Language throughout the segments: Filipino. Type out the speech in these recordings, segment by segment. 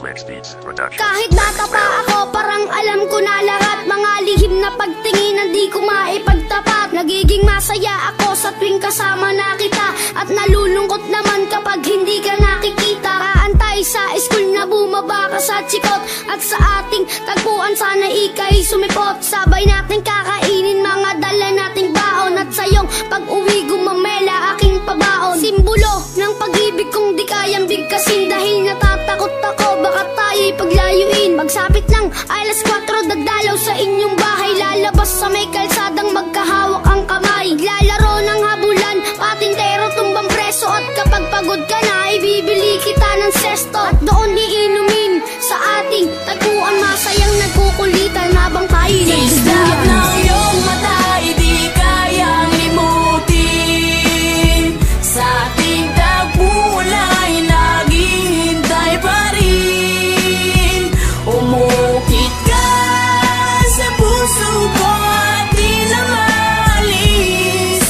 Flix Beats Production. Kahit bata pa ako, parang alam ko na lahat. Mga lihim na pagtingin, di ko maipagtapat. Nagiging masaya ako sa tuwing kasama na kita, at nalulungkot naman kapag hindi ka nakikita. Kaantay sa school na bumaba ka sa chikot, at sa ating tagpuan sana ika'y sumipot. Sabay natin kakainin mga dala nating baon, at sayong pag-uwi gumamela aking pabaon. Simbolo ng pag-ibig kong di kayang bigkasin, dahil natatakot ako baka tayo'y paglayuin. Magsapit lang alas 4, dagdalaw sa inyong bahay, lalabas sa may kalsadang magkahawak ang kamay. Lalaro ng habulan, patintero tumbang preso, at kapag pagod ka na ibibili kita ng sesto. At doon iinumin sa ating tagpuan, masayang nagkukulitan habang tayo'y nagduduyan. ng iyong mata, di kayang limutin. Sa ating tagpuan ay naghihintay pa rin. Umukit ka sa puso ko at di na maalis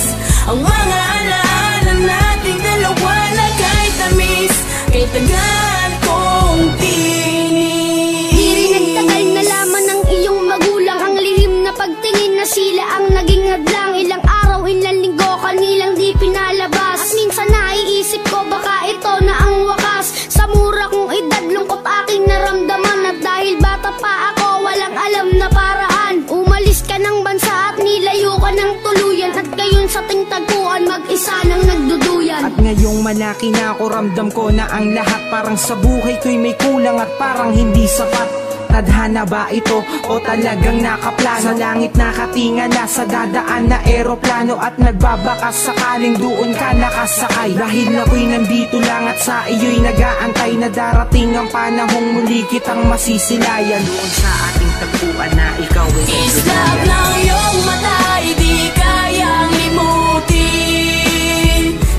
ang mga alaala nating dalawa na kay tamis, kay tagal kong tinis. Di rin nagtagal, nalaman ng iyong magulang ang lihim na pagtingin na sila ang naging hadlang. Ilang araw, ilang linggo kanilang di pinalabas, at minsan naiisip ko baka ito na ang wakas. Sa mura kong edad, lungkot aking naramdaman, at dahil bata pa ako, walang alam na paraan. Umalis ka ng bansa at nilayo ka ng tuluyan, at ngayon sa ting tagpuan mag-isa nang nagduduyan. At ngayong malaki na ako, ramdam ko na ang lahat parang sa buhay ko'y may kulang at parang hindi sapat. Tadhana ba ito o talagang nakaplano? Sa langit nakatingala sa dadaan na eroplano, at nagbabakas sakaling doon ka nakasakay. Dahil ako'y nandito lang at sa iyo'y nag-aantay na darating ang panahong muli kitang masisilayan. Doon sa ating tagpuan na ikaw ay Islap ng iyong mata, di kayang limutin.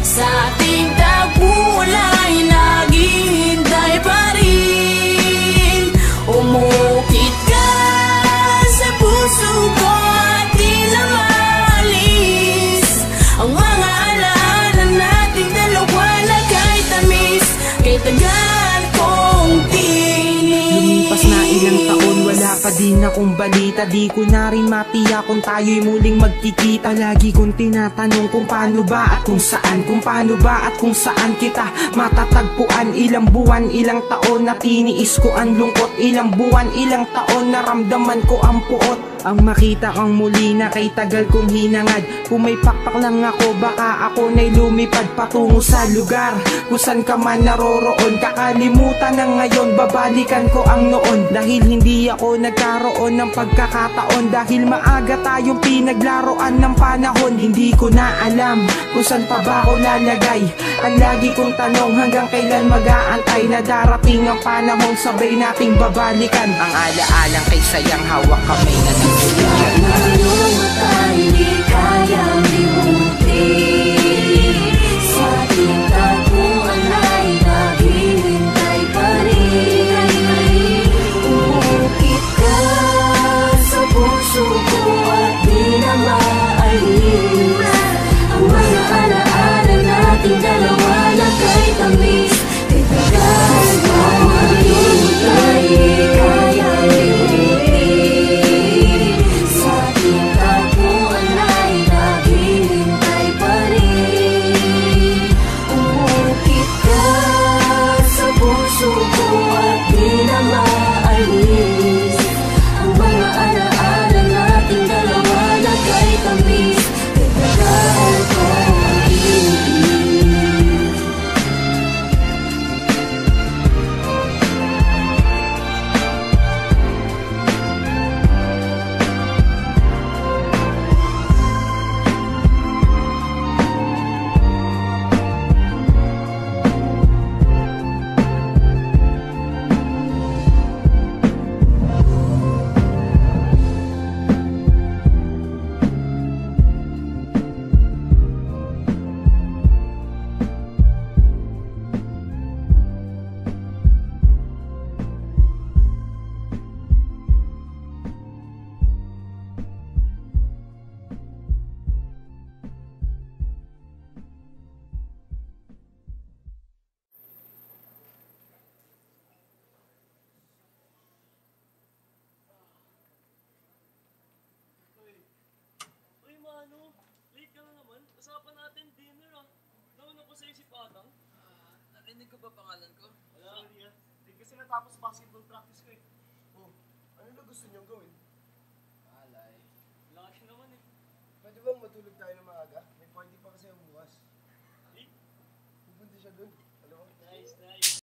Sa ating tagpuan ay naghihintay pa rin. Umukit ka sa puso ko at di na maalis ang mga alaala nating dalawa na kay tamis, kay tagal kong tinis. Lumipas na ilang taon, wala pa din akong balita. Di ko na rin matiyak kung tayo'y muling magkikita. Lagi kong tinatanong kung paano ba at kung saan, kung paano ba at kung saan kita matatagpuan. Ilang buwan, ilang taon na tiniis ko ang lungkot. Ilang buwan, ilang taon naramdaman ko ang puot. Ang makita kang muli na kay tagal kong hinangad. Kung may pakpak lang ako, baka ako na'y lumipad patungo sa lugar kung saan ka man naroroon. Kakalimutan na ngayon, babalikan ko ang noon. Dahil hindi ako nagkaroon ng pagkakataon, dahil maaga tayong pinaglaruan ng panahon. Hindi ko na alam kung saan pa ba ako lalagay. Ang lagi kong tanong, hanggang kailan mag-aantay na darating ang panahon sabay nating babalikan ang alaalang kay sayang hawak kamay na nagduduyan. Ngayong mata'y di kayang limutin. Sa ating tagpuan ay naghihintay pa rin. Umukit ka sa puso ko at di na maalis ang mga alaala nating dalawa na kay tamis, kay tagal kong tinis. Di kayang limutin. Sa ating Narinig ko ba pangalan ko? Wala, Rian. Hindi kasi natapos basketball practice ko eh. Oh, ano na gusto niyong gawin? Alay. Wala kasi naman eh. Pwede bang matulog tayo ng maaga? May party pa kasi ang bukas. Eh, Pupunta siya dun.